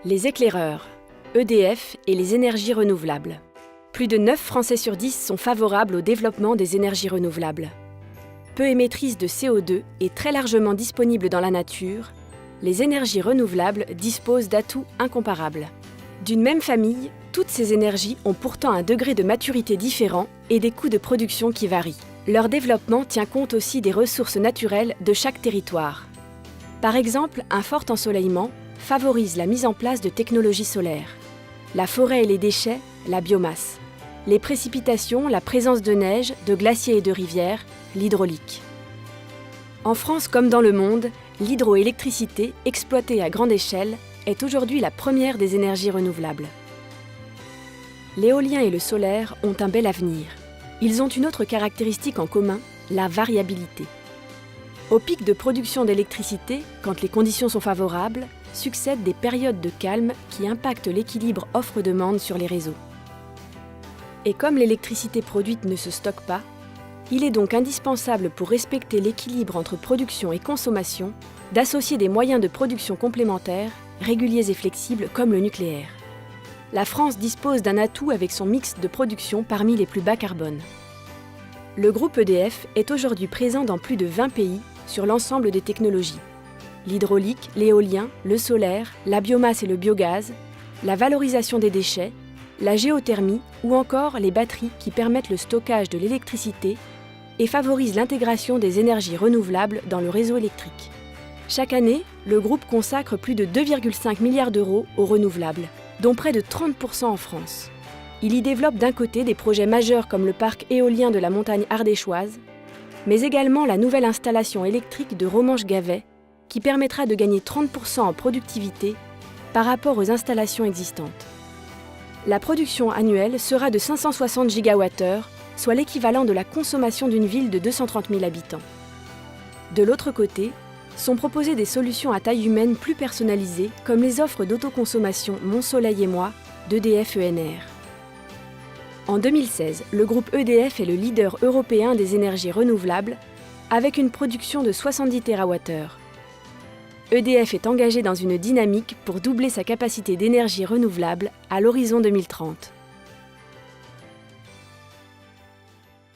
Les éclaireurs, EDF et les énergies renouvelables. Plus de 9 Français sur 10 sont favorables au développement des énergies renouvelables. Peu émettrices de CO2 et très largement disponibles dans la nature, les énergies renouvelables disposent d'atouts incomparables. D'une même famille, toutes ces énergies ont pourtant un degré de maturité différent et des coûts de production qui varient. Leur développement tient compte aussi des ressources naturelles de chaque territoire. Par exemple, un fort ensoleillement favorise la mise en place de technologies solaires. La forêt et les déchets, la biomasse. Les précipitations, la présence de neige, de glaciers et de rivières, l'hydraulique. En France comme dans le monde, l'hydroélectricité, exploitée à grande échelle, est aujourd'hui la première des énergies renouvelables. L'éolien et le solaire ont un bel avenir. Ils ont une autre caractéristique en commun, la variabilité. Au pic de production d'électricité, quand les conditions sont favorables, succèdent des périodes de calme qui impactent l'équilibre offre-demande sur les réseaux. Et comme l'électricité produite ne se stocke pas, il est donc indispensable pour respecter l'équilibre entre production et consommation d'associer des moyens de production complémentaires, réguliers et flexibles comme le nucléaire. La France dispose d'un atout avec son mix de production parmi les plus bas carbone. Le groupe EDF est aujourd'hui présent dans plus de 20 pays sur l'ensemble des technologies. L'hydraulique, l'éolien, le solaire, la biomasse et le biogaz, la valorisation des déchets, la géothermie ou encore les batteries qui permettent le stockage de l'électricité et favorisent l'intégration des énergies renouvelables dans le réseau électrique. Chaque année, le groupe consacre plus de 2,5 milliards d'euros aux renouvelables, dont près de 30% en France. Il y développe d'un côté des projets majeurs comme le parc éolien de la montagne ardéchoise, mais également la nouvelle installation électrique de Romanche-Gavet, qui permettra de gagner 30% en productivité par rapport aux installations existantes. La production annuelle sera de 560 gigawattheures, soit l'équivalent de la consommation d'une ville de 230 000 habitants. De l'autre côté, sont proposées des solutions à taille humaine plus personnalisées, comme les offres d'autoconsommation Mon Soleil et moi d'EDF ENR. En 2016, le groupe EDF est le leader européen des énergies renouvelables, avec une production de 70 TWh. EDF est engagé dans une dynamique pour doubler sa capacité d'énergie renouvelable à l'horizon 2030.